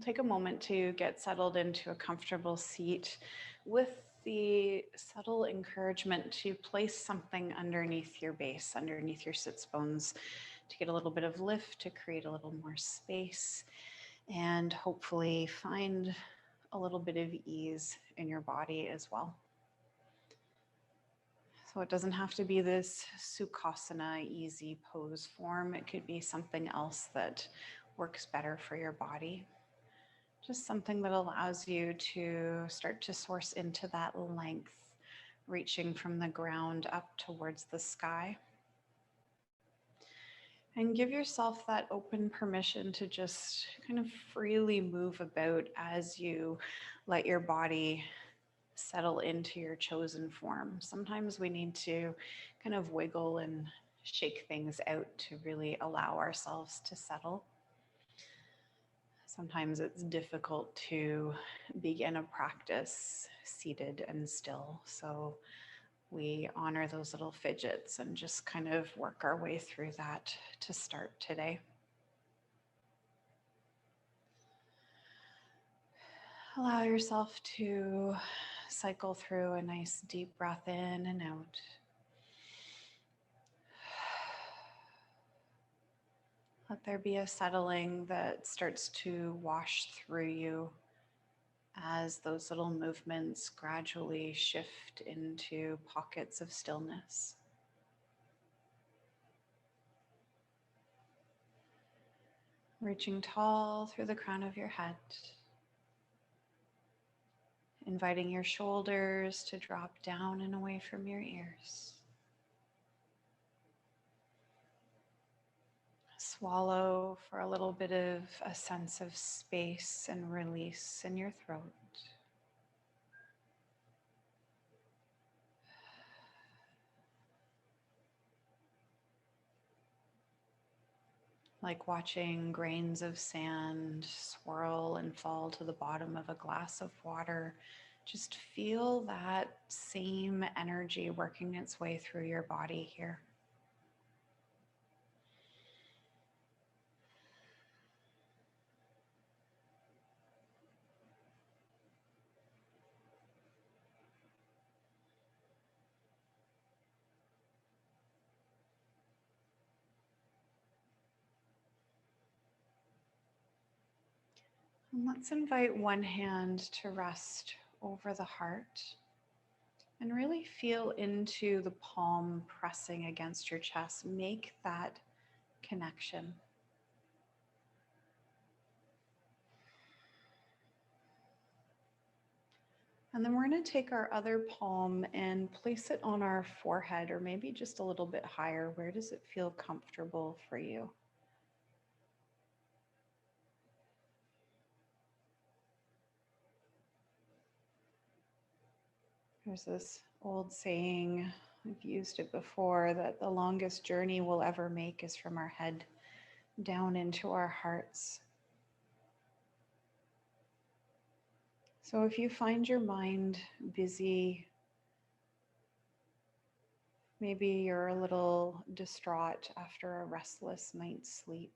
Take a moment to get settled into a comfortable seat with the subtle encouragement to place something underneath your base, underneath your sits bones, to get a little bit of lift, to create a little more space, and hopefully find a little bit of ease in your body as well. So it doesn't have to be this Sukhasana easy pose form. It could be something else that works better for your body. Just something that allows you to start to source into that length, reaching from the ground up towards the sky. And give yourself that open permission to just kind of freely move about as you let your body settle into your chosen form. Sometimes we need to kind of wiggle and shake things out to really allow ourselves to settle. Sometimes it's difficult to begin a practice seated and still. So we honor those little fidgets and just kind of work our way through that to start today. Allow yourself to cycle through a nice deep breath in and out. Let there be a settling that starts to wash through you as those little movements gradually shift into pockets of stillness. Reaching tall through the crown of your head, inviting your shoulders to drop down and away from your ears. Swallow for a little bit of a sense of space and release in your throat. Like watching grains of sand swirl and fall to the bottom of a glass of water. Just feel that same energy working its way through your body here. And let's invite one hand to rest over the heart and really feel into the palm pressing against your chest. Make that connection. And then we're going to take our other palm and place it on our forehead, or maybe just a little bit higher. Where does it feel comfortable for you? There's this old saying, I've used it before, that the longest journey we'll ever make is from our head down into our hearts. So if you find your mind busy, maybe you're a little distraught after a restless night's sleep,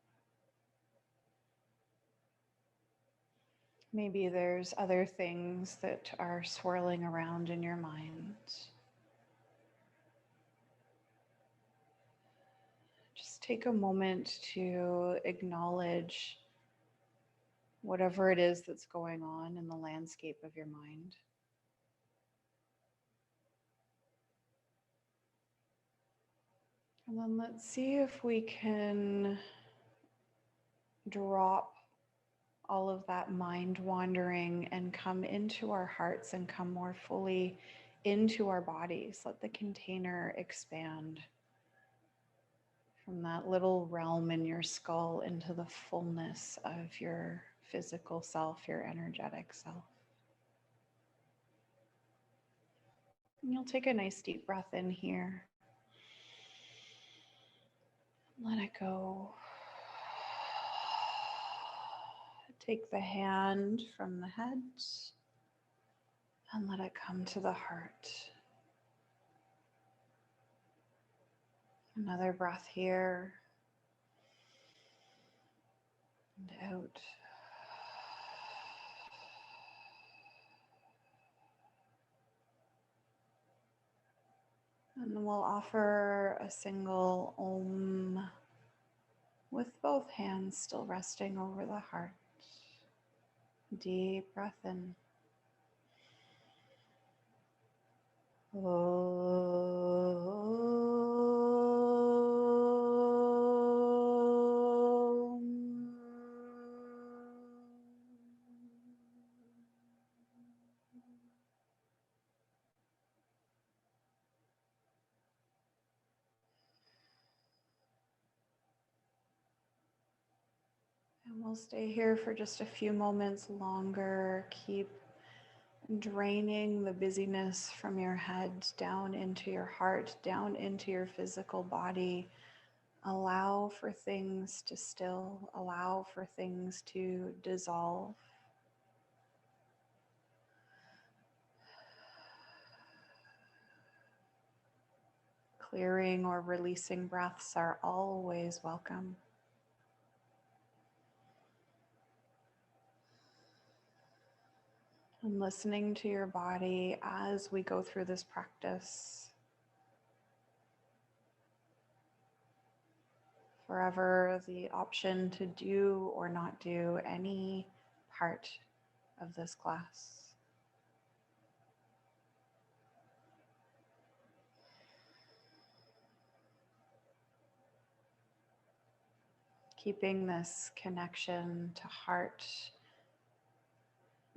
maybe there's other things that are swirling around in your mind. Just take a moment to acknowledge whatever it is that's going on in the landscape of your mind. And then let's see if we can drop all of that mind wandering and come into our hearts and come more fully into our bodies. Let the container expand from that little realm in your skull into the fullness of your physical self, your energetic self. And you'll take a nice deep breath in here. Let it go. Take the hand from the head and let it come to the heart. Another breath here and out. And then we'll offer a single Om with both hands still resting over the heart. Deep breath in. And we'll stay here for just a few moments longer. Keep draining the busyness from your head down into your heart, down into your physical body. Allow for things to still, allow for things to dissolve. Clearing or releasing breaths are always welcome. And listening to your body as we go through this practice. Forever the option to do or not do any part of this class. Keeping this connection to heart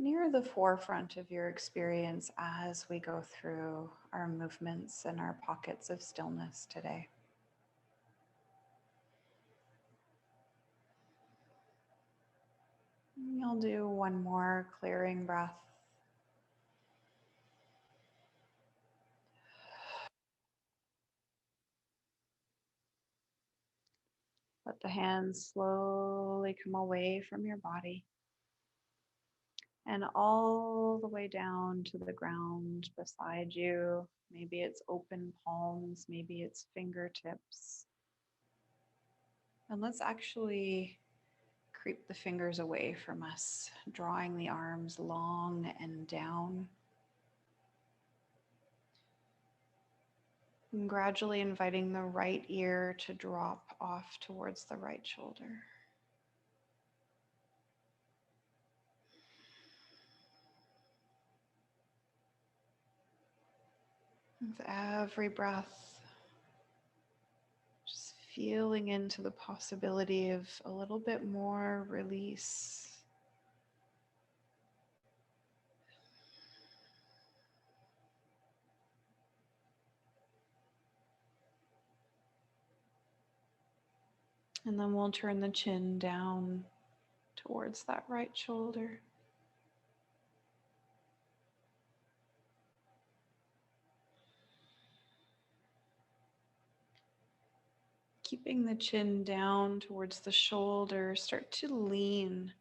near the forefront of your experience as we go through our movements and our pockets of stillness today. You'll do one more clearing breath. Let the hands slowly come away from your body and all the way down to the ground beside you. Maybe it's open palms, maybe it's fingertips. And let's actually creep the fingers away from us, drawing the arms long and down. And gradually inviting the right ear to drop off towards the right shoulder. With every breath, just feeling into the possibility of a little bit more release. And then we'll turn the chin down towards that right shoulder. Keeping the chin down towards the shoulder, start to lean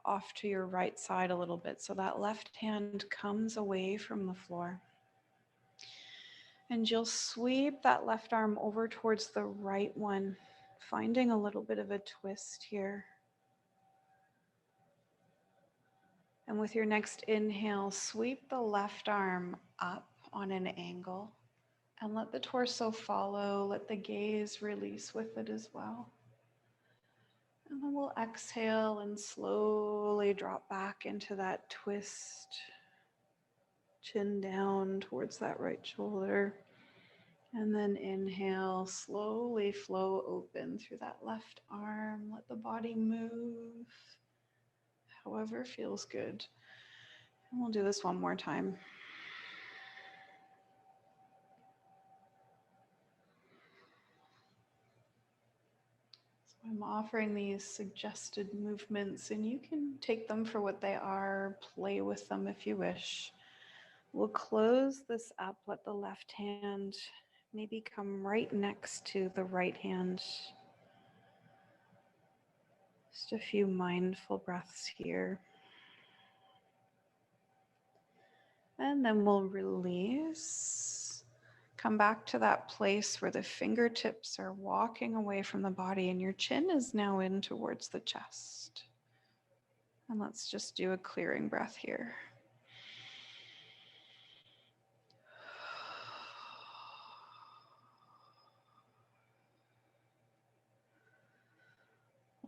off to your right side a little bit so that left hand comes away from the floor. And you'll sweep that left arm over towards the right one, finding a little bit of a twist here. And with your next inhale, sweep the left arm up on an angle and let the torso follow. Let the gaze release with it as well. And then we'll exhale and slowly drop back into that twist. Chin down towards that right shoulder. And then inhale, slowly flow open through that left arm. Let the body move however feels good. And we'll do this one more time. So I'm offering these suggested movements, and you can take them for what they are, play with them if you wish. We'll close this up. Let the left hand maybe come right next to the right hand. Just a few mindful breaths here. And then we'll release. Come back to that place where the fingertips are walking away from the body and your chin is now in towards the chest. And let's just do a clearing breath here.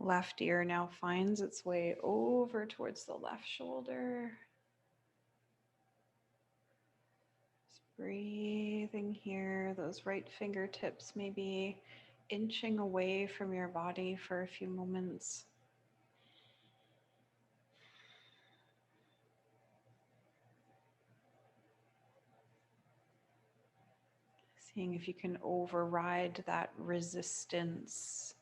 Left ear now finds its way over towards the left shoulder. Just breathing here. Those right fingertips maybe inching away from your body for a few moments. Seeing if you can override that resistance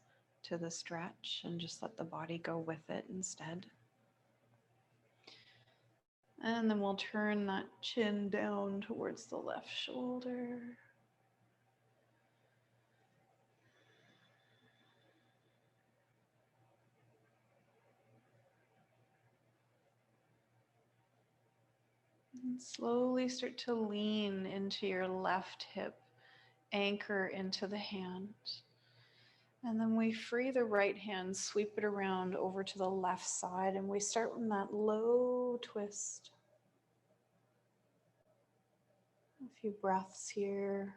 to the stretch and just let the body go with it instead. And then we'll turn that chin down towards the left shoulder. And slowly start to lean into your left hip, anchor into the hand. And then we free the right hand, sweep it around over to the left side, and we start with that low twist. A few breaths here.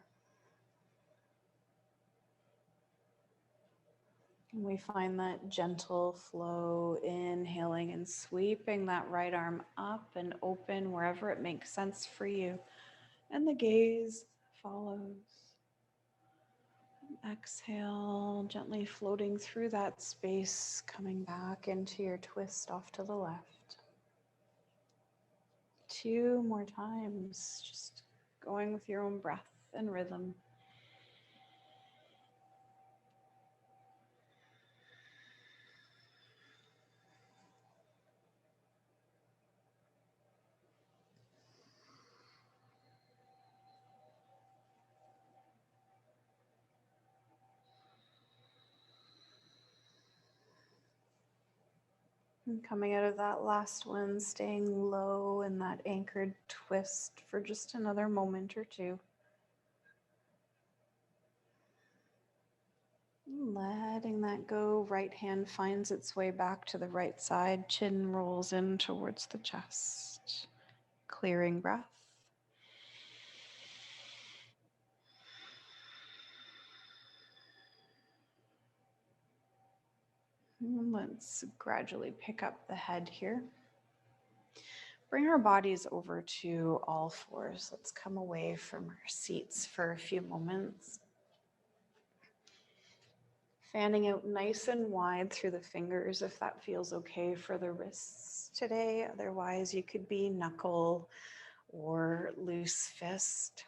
And we find that gentle flow, inhaling and sweeping that right arm up and open wherever it makes sense for you. And the gaze follows. Exhale, gently floating through that space, coming back into your twist off to the left. 2 more times, just going with your own breath and rhythm. And coming out of that last one, staying low in that anchored twist for just another moment or two. Letting that go, right hand finds its way back to the right side, chin rolls in towards the chest. Clearing breath. And let's gradually pick up the head here. Bring our bodies over to all fours. Let's come away from our seats for a few moments. Fanning out nice and wide through the fingers if that feels okay for the wrists today. Otherwise, you could be knuckle or loose fist.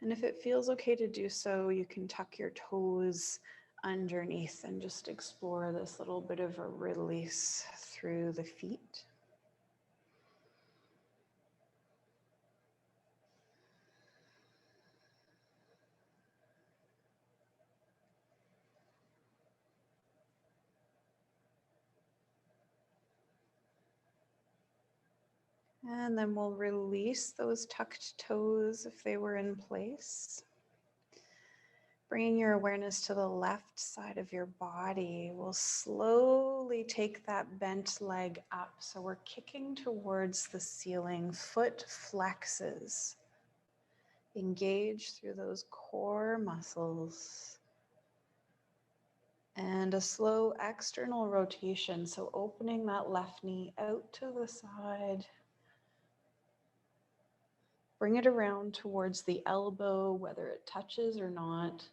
And if it feels okay to do so, you can tuck your toes underneath and just explore this little bit of a release through the feet. And then we'll release those tucked toes if they were in place. Bringing your awareness to the left side of your body, we'll slowly take that bent leg up. So we're kicking towards the ceiling, foot flexes. Engage through those core muscles. And a slow external rotation. So opening that left knee out to the side. Bring it around towards the elbow, whether it touches or not.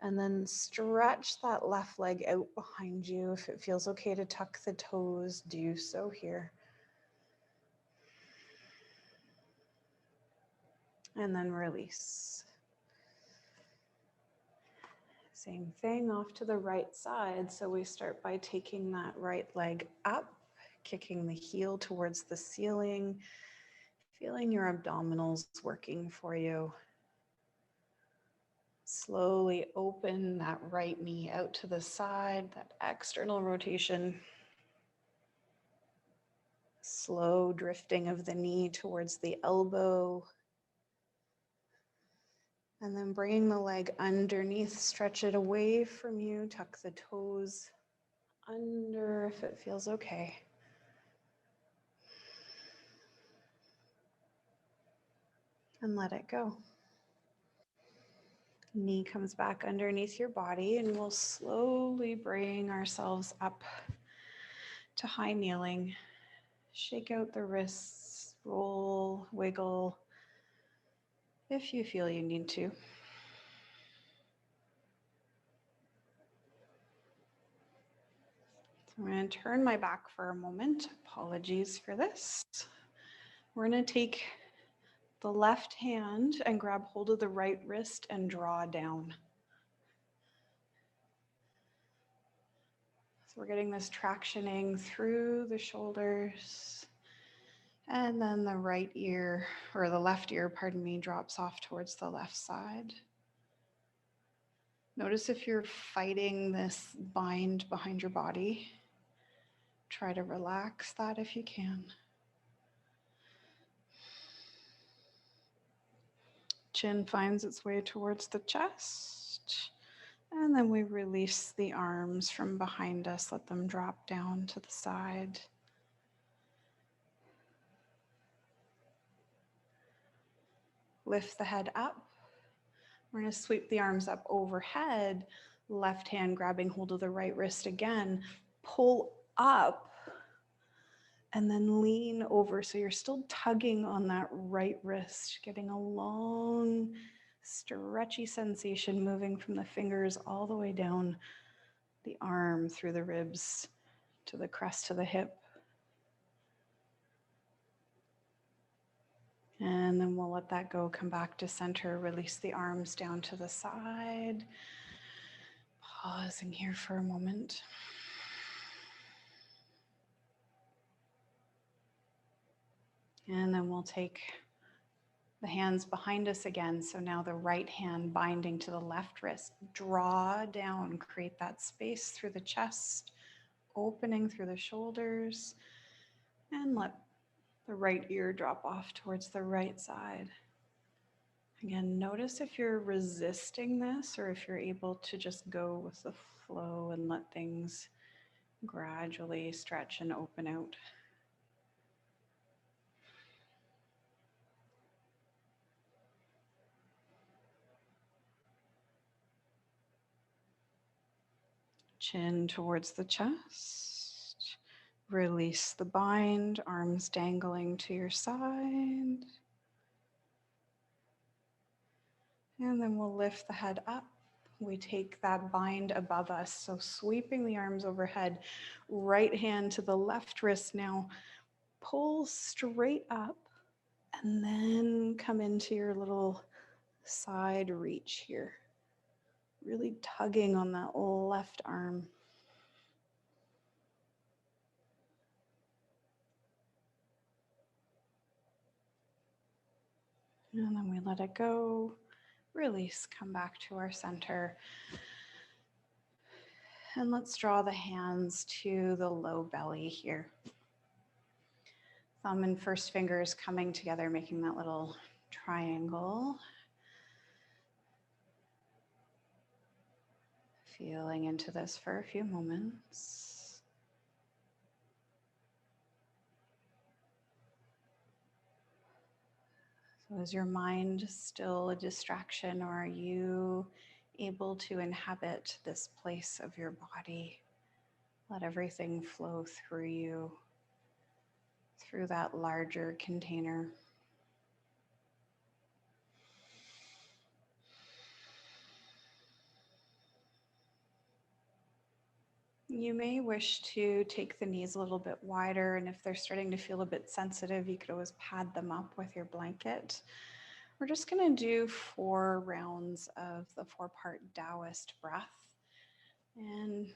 And then stretch that left leg out behind you. If it feels okay to tuck the toes, do so here. And then release. Same thing off to the right side. So we start by taking that right leg up, kicking the heel towards the ceiling, feeling your abdominals working for you. Slowly open that right knee out to the side, that external rotation. Slow drifting of the knee towards the elbow. And then bringing the leg underneath, stretch it away from you, tuck the toes under if it feels okay. And let it go. Knee comes back underneath your body, and we'll slowly bring ourselves up to high kneeling. Shake out the wrists, roll, wiggle if you feel you need to. So I'm going to turn my back for a moment. Apologies for this. We're going to take the left hand and grab hold of the right wrist and draw down. So we're getting this tractioning through the shoulders. And then the right ear, or the left ear, pardon me, drops off towards the left side. Notice if you're fighting this bind behind your body. Try to relax that if you can. Chin finds its way towards the chest. And then we release the arms from behind us, let them drop down to the side. Lift the head up. We're going to sweep the arms up overhead, left hand grabbing hold of the right wrist again. Pull up and then lean over. So you're still tugging on that right wrist, getting a long, stretchy sensation moving from the fingers all the way down the arm through the ribs to the crest of the hip. And then we'll let that go, come back to center, release the arms down to the side. Pausing here for a moment. And then we'll take the hands behind us again. So now the right hand binding to the left wrist. Draw down, create that space through the chest, opening through the shoulders, and let the right ear drop off towards the right side. Again, notice if you're resisting this or if you're able to just go with the flow and let things gradually stretch and open out. Chin towards the chest. Release the bind, arms dangling to your side. And then we'll lift the head up. We take that bind above us. So sweeping the arms overhead, right hand to the left wrist now. Pull straight up and then come into your little side reach here. Really tugging on that left arm. And then we let it go. Release, come back to our center. And let's draw the hands to the low belly here. Thumb and first fingers coming together, making that little triangle. Feeling into this for a few moments. So is your mind still a distraction, or are you able to inhabit this place of your body? Let everything flow through you, through that larger container. You may wish to take the knees a little bit wider, and if they're starting to feel a bit sensitive, you could always pad them up with your blanket. We're just going to do 4 rounds of the 4-part Taoist breath. And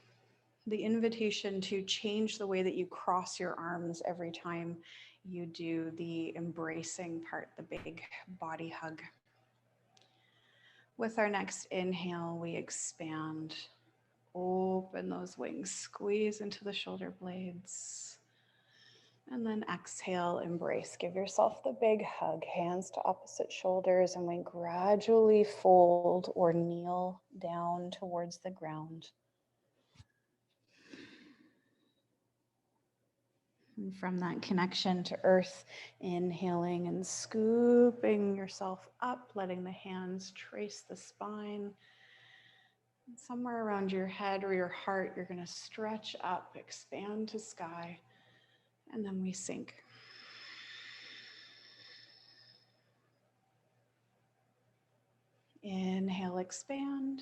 the invitation to change the way that you cross your arms every time you do the embracing part, the big body hug. With our next inhale, we expand. Open those wings, squeeze into the shoulder blades. And then exhale, embrace. Give yourself the big hug, hands to opposite shoulders, and we gradually fold or kneel down towards the ground. And from that connection to earth, inhaling and scooping yourself up, letting the hands trace the spine. And somewhere around your head or your heart, you're going to stretch up, expand to sky, and then we sink. Inhale, expand.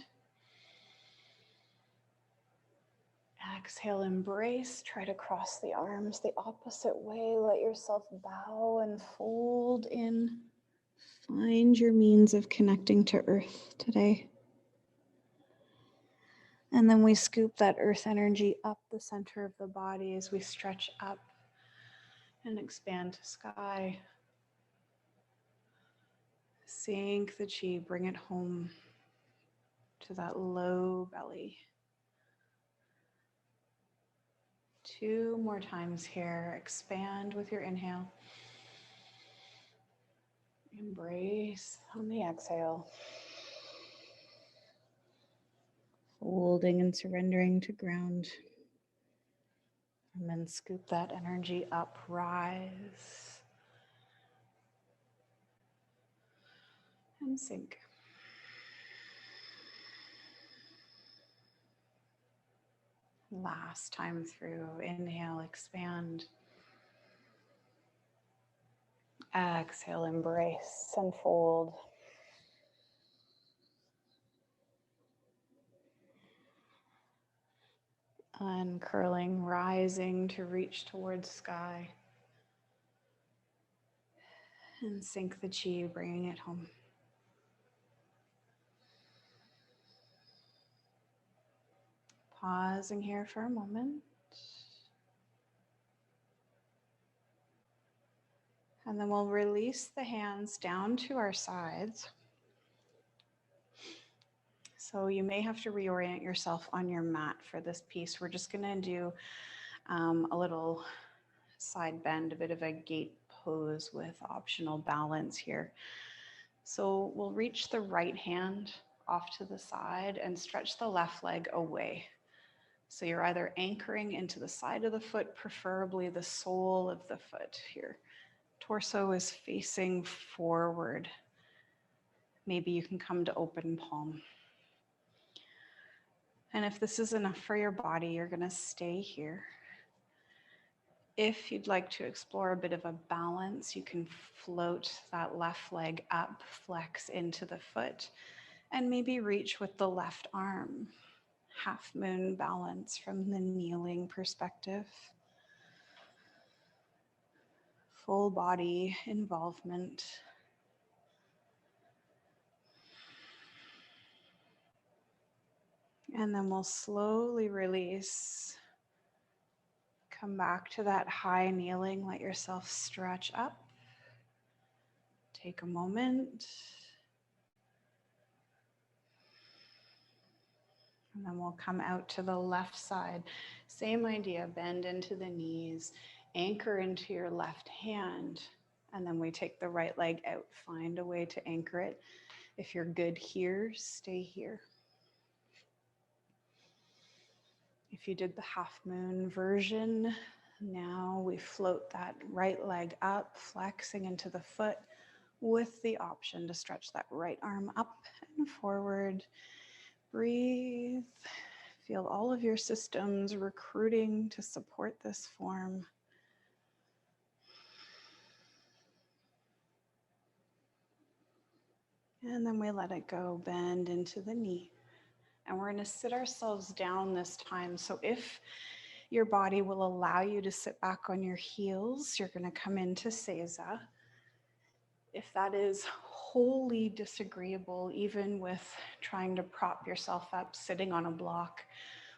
Exhale, embrace. Try to cross the arms the opposite way. Let yourself bow and fold in. Find your means of connecting to earth today. And then we scoop that earth energy up the center of the body as we stretch up and expand to sky. Sink the chi, bring it home to that low belly. 2 more times here. Expand with your inhale. Embrace on the exhale. Folding and surrendering to ground. And then scoop that energy up, rise. And sink. Last time through. Inhale, expand. Exhale, embrace and fold. Uncurling, rising to reach towards sky. And sink the chi, bringing it home. Pausing here for a moment. And then we'll release the hands down to our sides. So you may have to reorient yourself on your mat for this piece. We're just gonna do a little side bend, a bit of a gate pose with optional balance here. So we'll reach the right hand off to the side and stretch the left leg away. So you're either anchoring into the side of the foot, preferably the sole of the foot here. Torso is facing forward. Maybe you can come to open palm. And if this is enough for your body, you're going to stay here. If you'd like to explore a bit of a balance, you can float that left leg up, flex into the foot, and maybe reach with the left arm. Half moon balance from the kneeling perspective. Full body involvement. And then we'll slowly release. Come back to that high kneeling. Let yourself stretch up. Take a moment. And then we'll come out to the left side. Same idea, bend into the knees, anchor into your left hand, and then we take the right leg out. Find a way to anchor it. If you're good here, stay here. If you did the half moon version, now we float that right leg up, flexing into the foot with the option to stretch that right arm up and forward. Breathe. Feel all of your systems recruiting to support this form. And then we let it go, bend into the knee. And we're going to sit ourselves down this time. So if your body will allow you to sit back on your heels, you're going to come into Seiza. If that is wholly disagreeable, even with trying to prop yourself up, sitting on a block,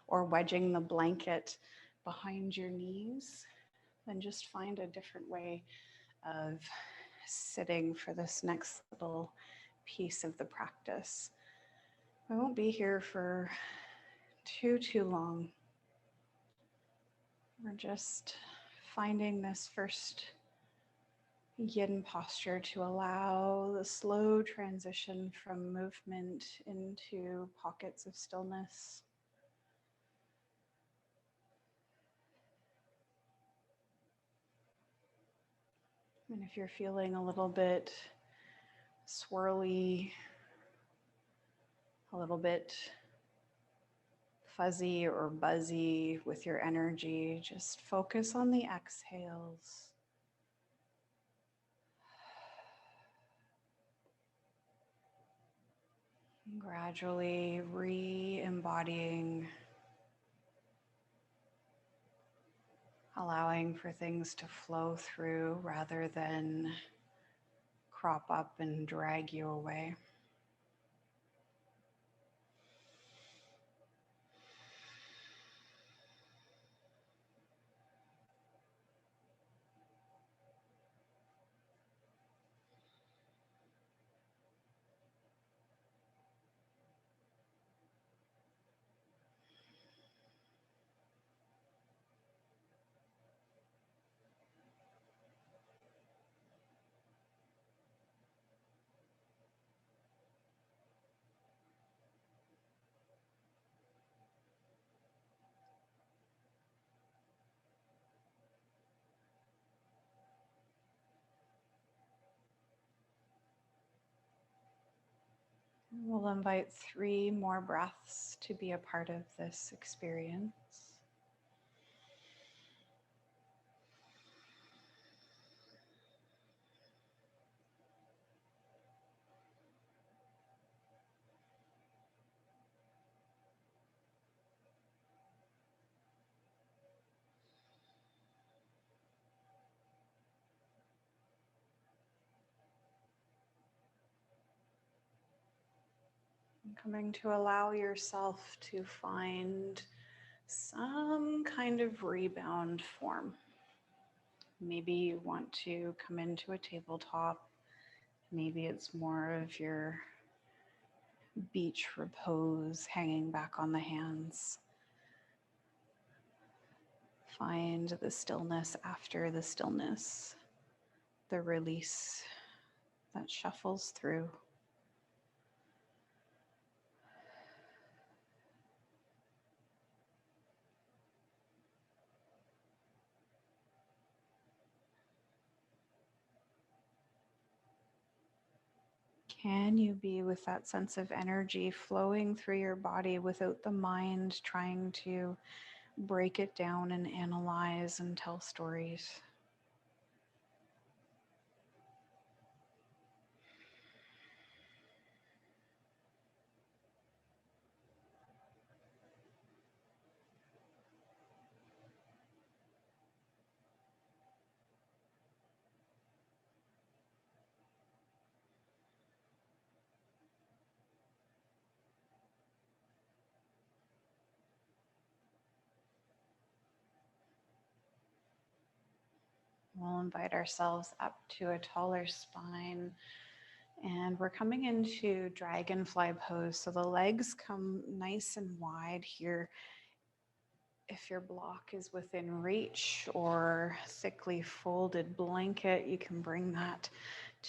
or wedging the blanket behind your knees, then just find a different way of sitting for this next little piece of the practice. I won't be here for too long. We're just finding this first yin posture to allow the slow transition from movement into pockets of stillness. And if you're feeling a little bit swirly, a little bit fuzzy or buzzy with your energy, just focus on the exhales. Gradually re-embodying, allowing for things to flow through rather than crop up and drag you away. We'll invite 3 more breaths to be a part of this experience. Coming to allow yourself to find some kind of rebound form. Maybe you want to come into a tabletop. Maybe it's more of your beach repose, hanging back on the hands. Find the stillness after the stillness, the release that shuffles through. Can you be with that sense of energy flowing through your body without the mind trying to break it down and analyze and tell stories? We'll invite ourselves up to a taller spine, and we're coming into dragonfly pose. So the legs come nice and wide here. If your block is within reach or thickly folded blanket, you can bring that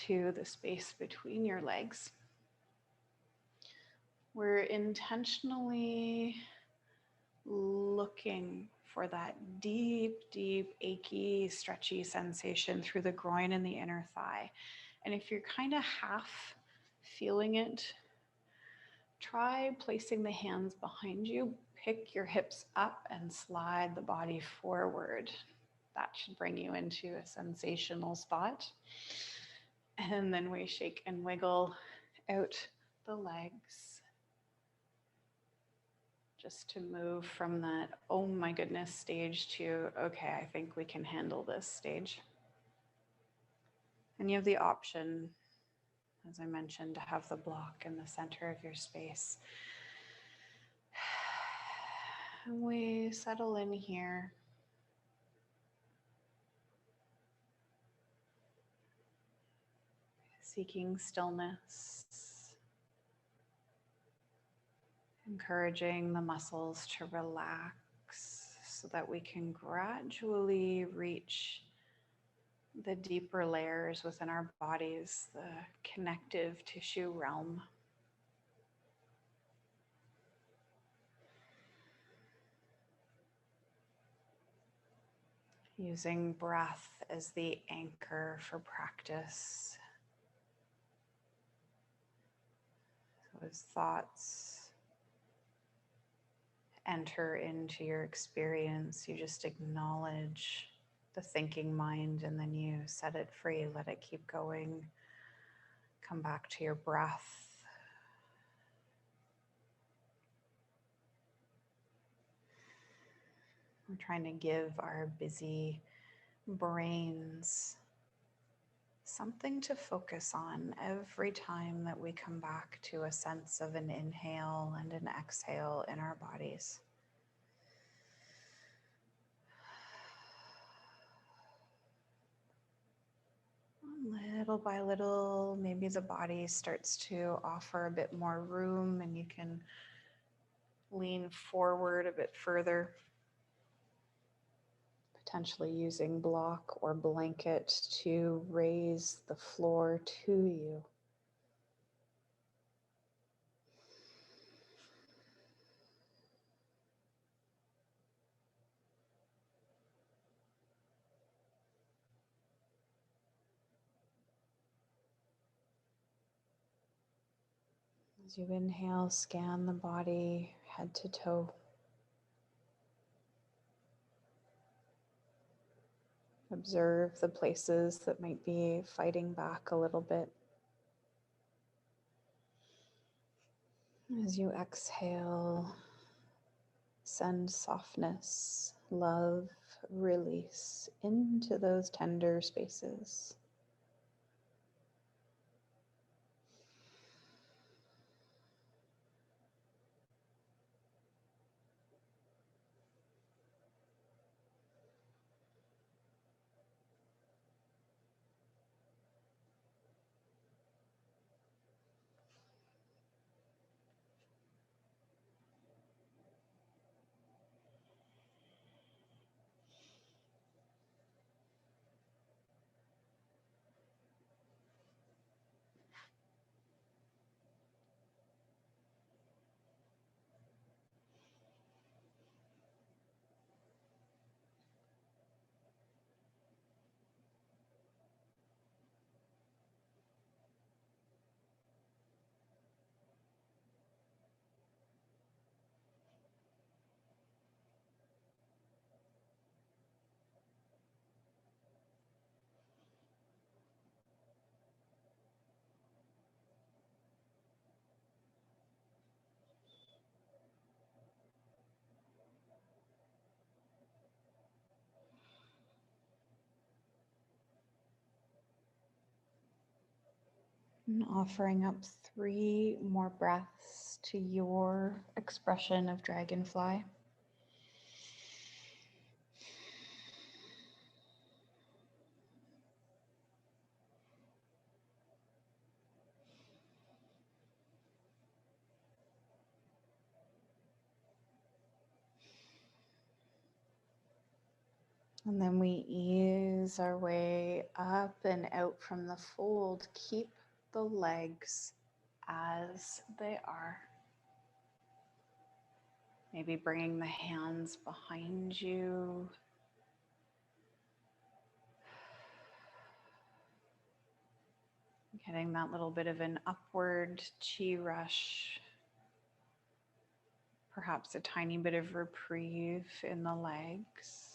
to the space between your legs. We're intentionally looking for that deep, deep, achy, stretchy sensation through the groin and the inner thigh. And if you're kind of half feeling it, try placing the hands behind you, pick your hips up and slide the body forward. That should bring you into a sensational spot. And then we shake and wiggle out the legs, just to move from that, oh my goodness stage to, okay, I think we can handle this stage. And you have the option, as I mentioned, to have the block in the center of your space. And we settle in here. Seeking stillness, encouraging the muscles to relax so that we can gradually reach the deeper layers within our bodies, the connective tissue realm. using breath as the anchor for practice. So as thoughts enter into your experience, you just acknowledge the thinking mind and then you set it free, let it keep going. Come back to your breath. We're trying to give our busy brains something to focus on every time that we come back to a sense of an inhale and an exhale in our bodies. Little by little, maybe the body starts to offer a bit more room and you can lean forward a bit further, potentially using block or blanket to raise the floor to you. As you inhale, scan the body head to toe. Observe the places that might be fighting back a little bit. As you exhale, send softness, love, release into those tender spaces. And offering up 3 more breaths to your expression of dragonfly. And then we ease our way up and out from the fold. Keep the legs as they are. Maybe bringing the hands behind you. Getting that little bit of an upward chi rush. Perhaps a tiny bit of reprieve in the legs.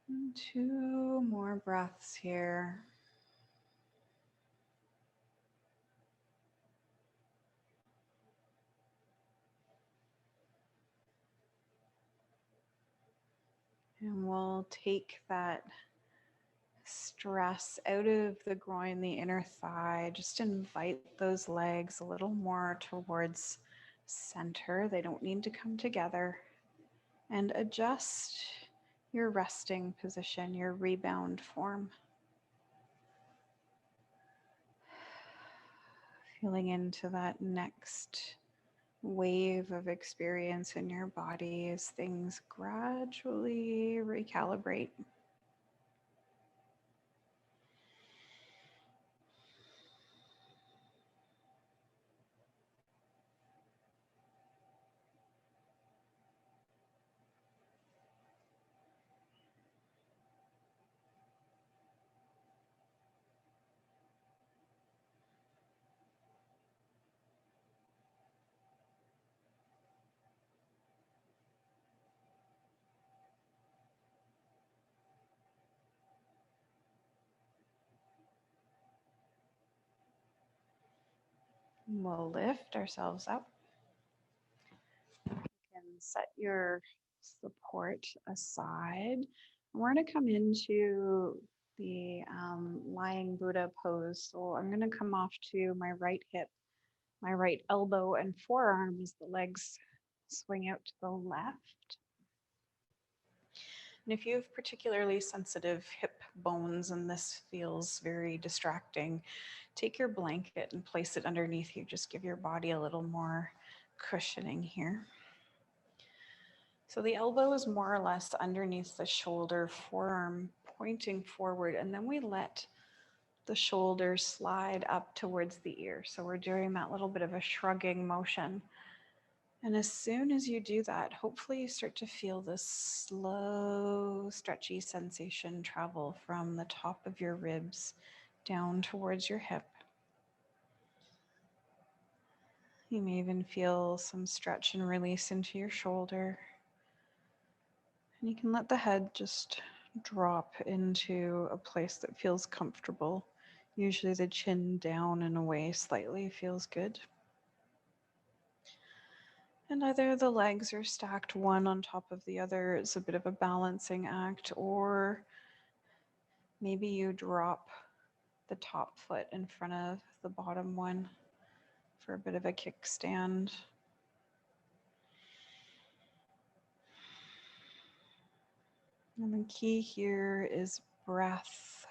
And 2 more breaths here. And we'll take that stress out of the groin, the inner thigh. Just invite those legs a little more towards center. They don't need to come together. And adjust your resting position, your rebound form. Feeling into that next wave of experience in your body as things gradually recalibrate. We'll lift ourselves up and set your support aside. We're going to come into the lying Buddha pose. So I'm going to come off to my right hip, my right elbow, and forearm as the legs swing out to the left. And if you have particularly sensitive hip bones and this feels very distracting, take your blanket and place it underneath you. Just give your body a little more cushioning here. So the elbow is more or less underneath the shoulder, forearm pointing forward, and then we let the shoulder slide up towards the ear. So we're doing that little bit of a shrugging motion. And as soon as you do that, hopefully you start to feel this slow, stretchy sensation travel from the top of your ribs down towards your hip. You may even feel some stretch and release into your shoulder. And you can let the head just drop into a place that feels comfortable. Usually the chin down and away slightly feels good. And either the legs are stacked one on top of the other, it's a bit of a balancing act, or maybe you drop the top foot in front of the bottom one for a bit of a kickstand. And the key here is breath.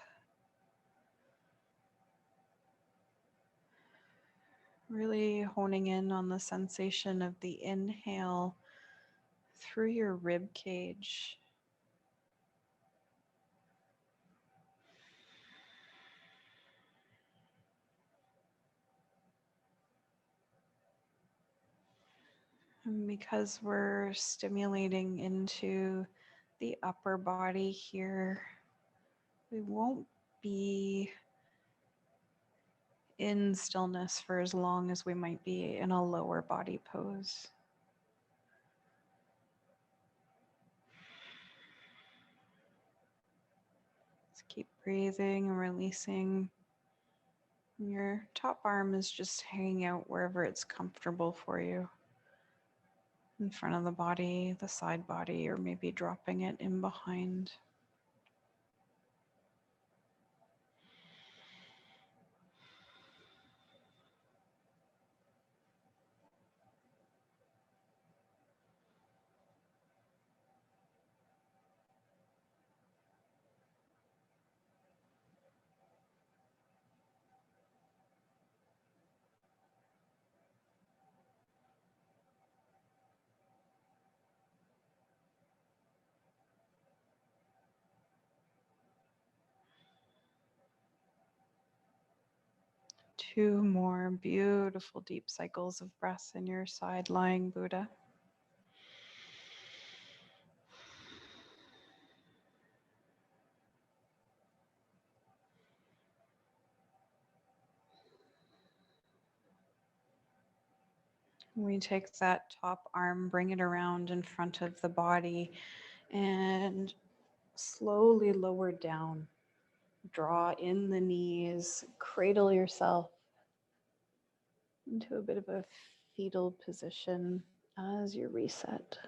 Really honing in on the sensation of the inhale through your rib cage. And because we're stimulating into the upper body here, we won't be in stillness for as long as we might be in a lower body pose. Just keep breathing and releasing. Your top arm is just hanging out wherever it's comfortable for you. In front of the body, the side body, or maybe dropping it in behind. Two more beautiful deep cycles of breath in your side lying Buddha. We take that top arm, bring it around in front of the body, and slowly lower down. Draw in the knees, cradle yourself into a bit of a fetal position as you reset.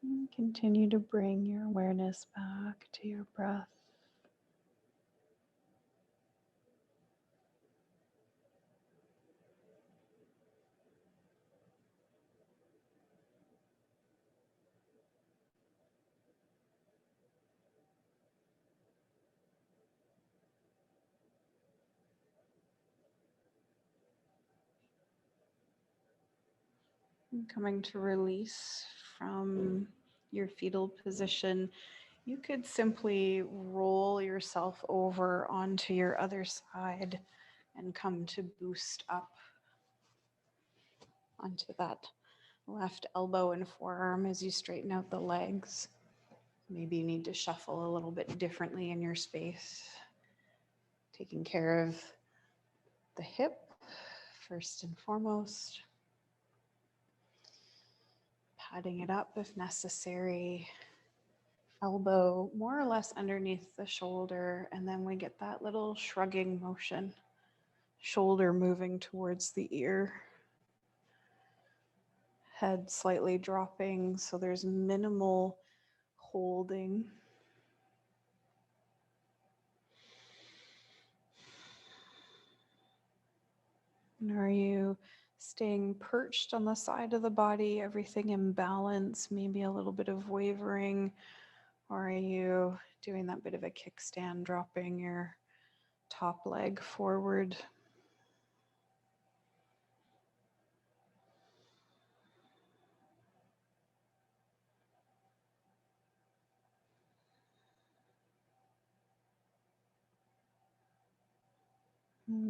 And continue to bring your awareness back to your breath. Coming to release from your fetal position, you could simply roll yourself over onto your other side and come to boost up onto that left elbow and forearm as you straighten out the legs. Maybe you need to shuffle a little bit differently in your space. Taking care of the hip first and foremost. Padding it up if necessary. Elbow more or less underneath the shoulder, and then we get that little shrugging motion. Shoulder moving towards the ear. Head slightly dropping, so there's minimal holding. And are you staying perched on the side of the body, everything in balance, maybe a little bit of wavering? Or are you doing that bit of a kickstand, dropping your top leg forward?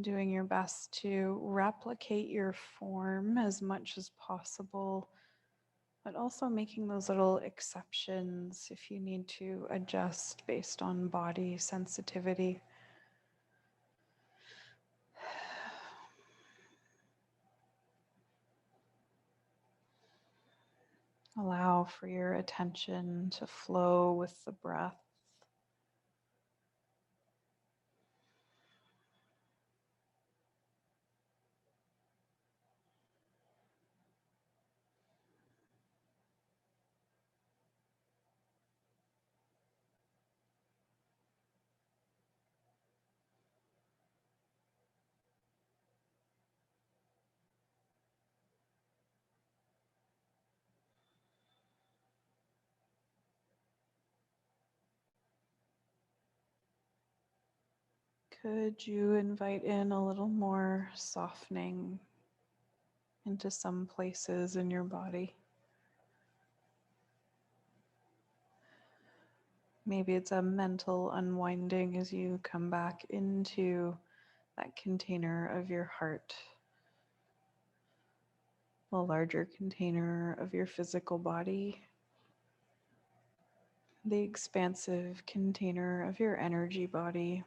Doing your best to replicate your form as much as possible, but also making those little exceptions if you need to adjust based on body sensitivity. Allow for your attention to flow with the breath. Could you invite in a little more softening into some places in your body? Maybe it's a mental unwinding as you come back into that container of your heart, the larger container of your physical body, the expansive container of your energy body.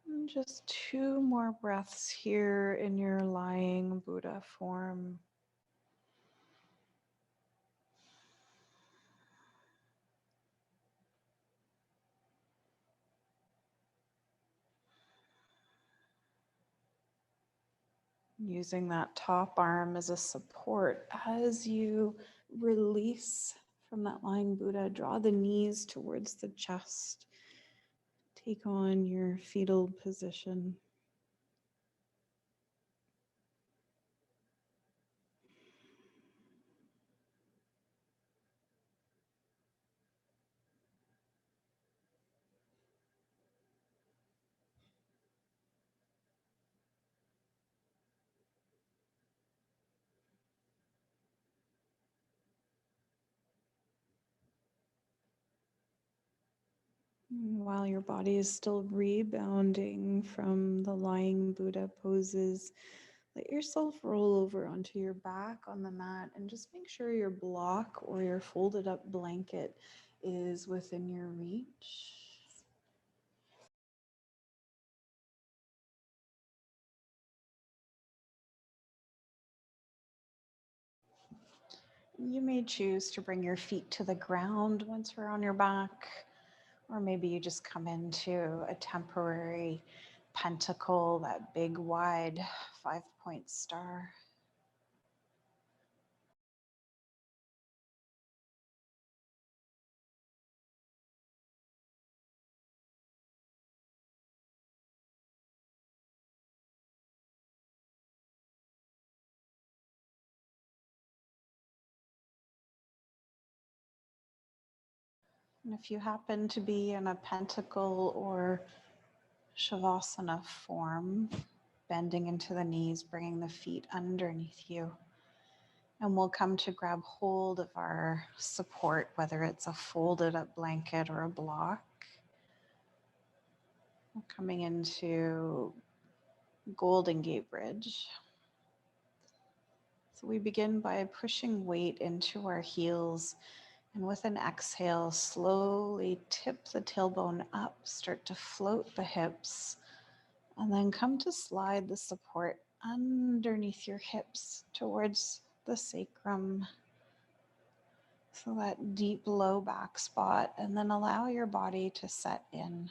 And just 2 more breaths here in your lying Buddha form. Using that top arm as a support as you release from that lying Buddha. Draw the knees towards the chest. Take on your fetal position. While your body is still rebounding from the lying Buddha poses, let yourself roll over onto your back on the mat and just make sure your block or your folded up blanket is within your reach. You may choose to bring your feet to the ground once we're on your back, or maybe you just come into a temporary pentacle, that big wide 5-point star. And if you happen to be in a pentacle or shavasana form, bending into the knees, bringing the feet underneath you. And we'll come to grab hold of our support, whether it's a folded up blanket or a block. We're coming into Golden Gate Bridge. So we begin by pushing weight into our heels, and with an exhale, slowly tip the tailbone up, start to float the hips, and then come to slide the support underneath your hips towards the sacrum. So that deep low back spot, and then allow your body to set in,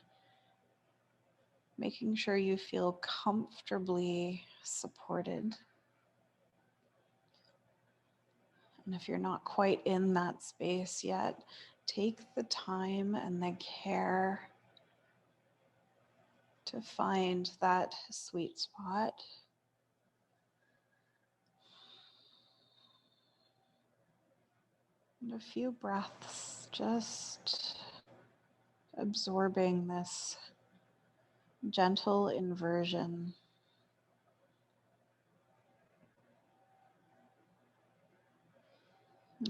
making sure you feel comfortably supported. And if you're not quite in that space yet, take the time and the care to find that sweet spot. And a few breaths, just absorbing this gentle inversion.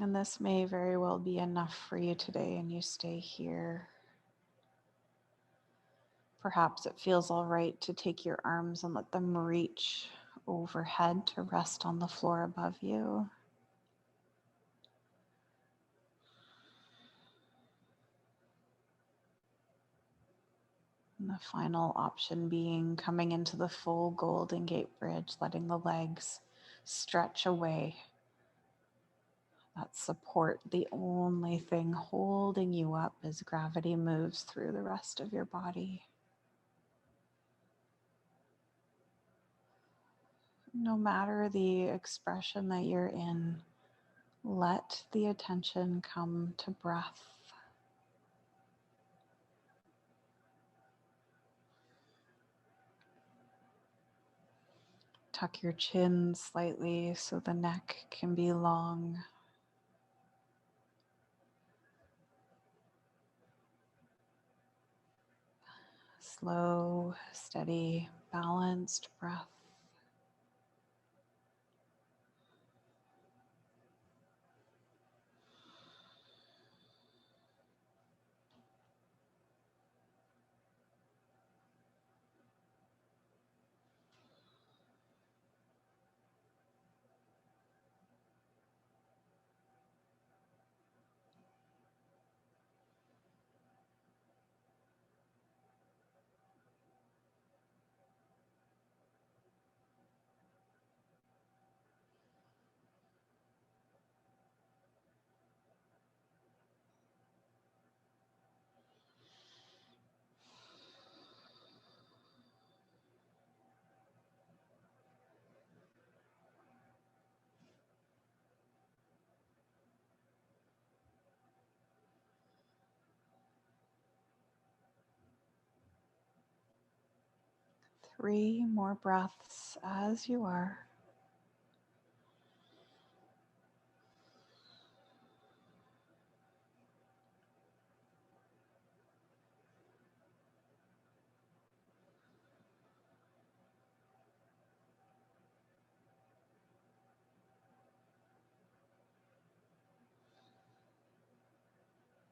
And this may very well be enough for you today, and you stay here. Perhaps it feels all right to take your arms and let them reach overhead to rest on the floor above you. And the final option being coming into the full Golden Gate Bridge, letting the legs stretch away. That support, the only thing holding you up as gravity moves through the rest of your body. No matter the expression that you're in, let the attention come to breath. Tuck your chin slightly so the neck can be long. Slow, steady, balanced breath. Three more breaths as you are.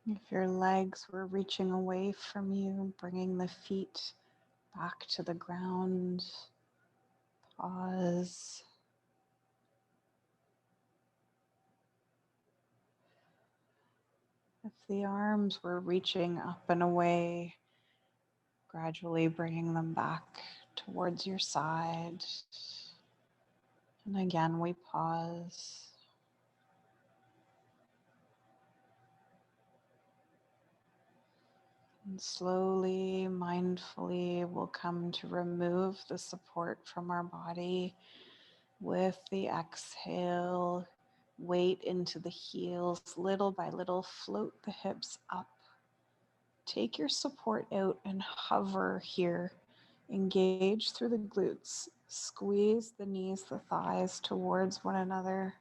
If your legs were reaching away from you, bringing the feet back to the ground, pause. If the arms were reaching up and away, gradually bringing them back towards your side. And again, we pause. And slowly, mindfully, we'll come to remove the support from our body with the exhale. Weight into the heels, little by little, float the hips up. Take your support out and hover here. Engage through the glutes. Squeeze the knees, the thighs towards one another.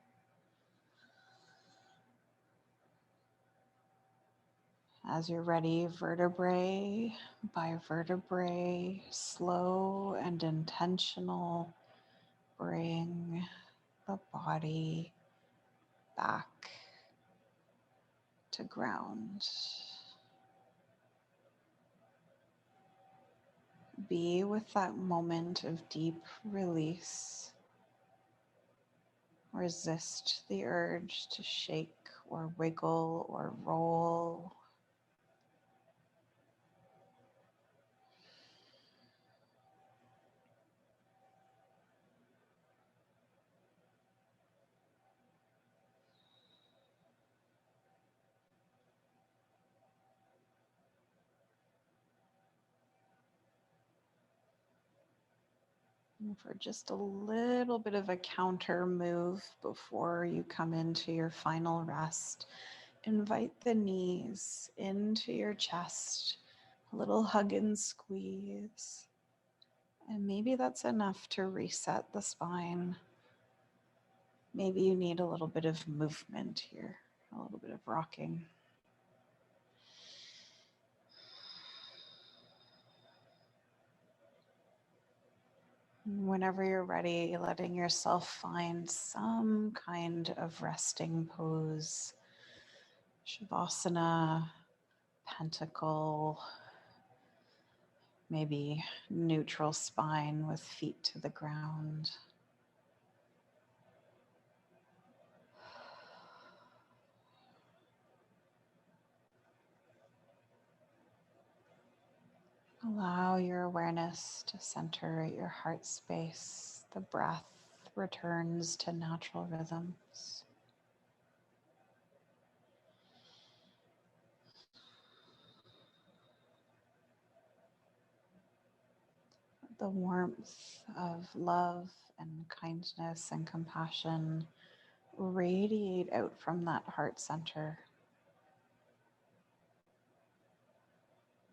As you're ready, vertebrae by vertebrae, slow and intentional, bring the body back to ground. Be with that moment of deep release. Resist the urge to shake or wiggle or roll. And for just a little bit of a counter move before you come into your final rest, invite the knees into your chest, a little hug and squeeze. And maybe that's enough to reset the spine. Maybe you need a little bit of movement here, a little bit of rocking. Whenever you're ready, letting yourself find some kind of resting pose. Shavasana, pentacle, maybe neutral spine with feet to the ground. Allow your awareness to center at your heart space. The breath returns to natural rhythms. The warmth of love and kindness and compassion radiate out from that heart center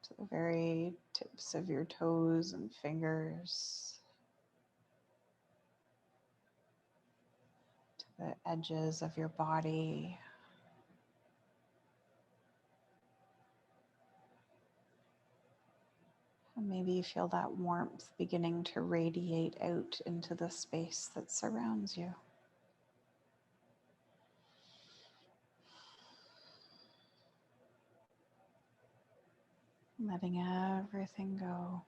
to the very tips of your toes and fingers, to the edges of your body. And maybe you feel that warmth beginning to radiate out into the space that surrounds you. Letting everything go.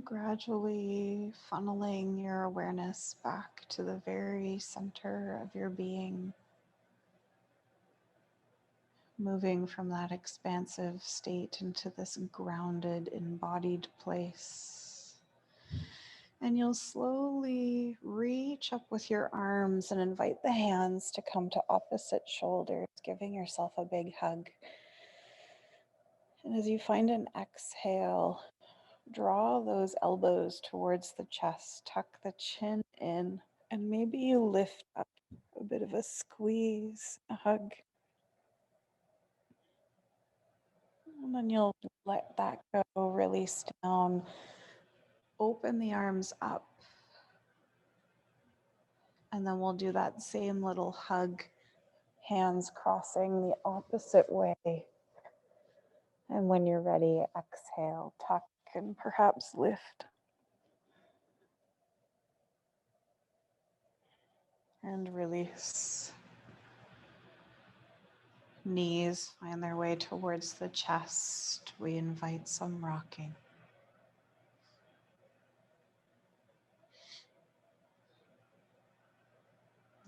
Gradually funneling your awareness back to the very center of your being, moving from that expansive state into this grounded, embodied place. And you'll slowly reach up with your arms and invite the hands to come to opposite shoulders, giving yourself a big hug. And as you find an exhale, Draw those elbows towards the chest, tuck the chin in, and maybe you lift up a bit of a squeeze, a hug. And then you'll let that go, release down, open the arms up. And then we'll do that same little hug, hands crossing the opposite way. And when you're ready, exhale, tuck, and perhaps lift. And release. Knees find their way towards the chest. We invite some rocking.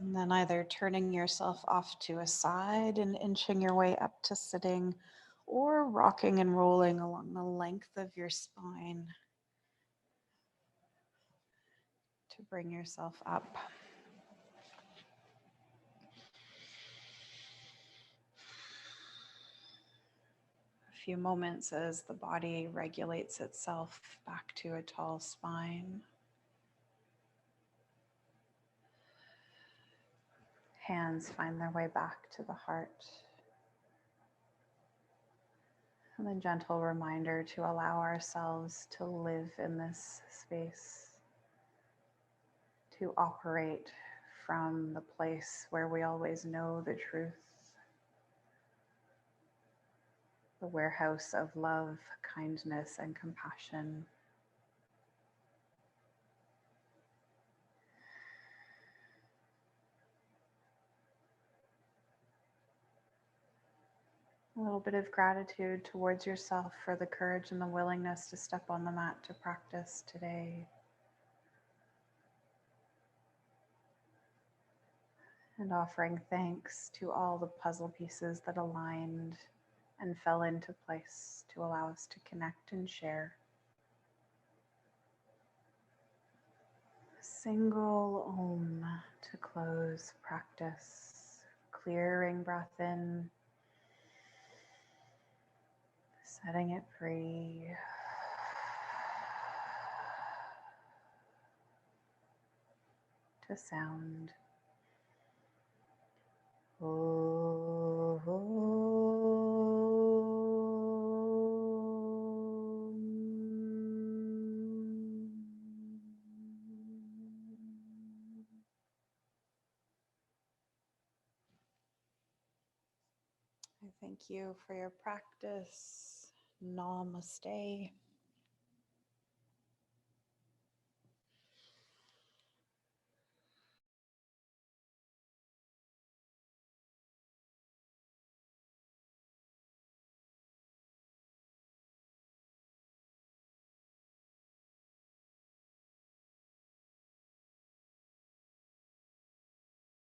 And then either turning yourself off to a side and inching your way up to sitting, or rocking and rolling along the length of your spine to bring yourself up. A few moments as the body regulates itself back to a tall spine. Hands find their way back to the heart. And a gentle reminder to allow ourselves to live in this space, to operate from the place where we always know the truth, the warehouse of love, kindness, and compassion. A little bit of gratitude towards yourself for the courage and the willingness to step on the mat to practice today. And offering thanks to all the puzzle pieces that aligned and fell into place to allow us to connect and share. A single Om to close practice. Clearing breath in, setting it free. To sound. I thank you for your practice. Namaste.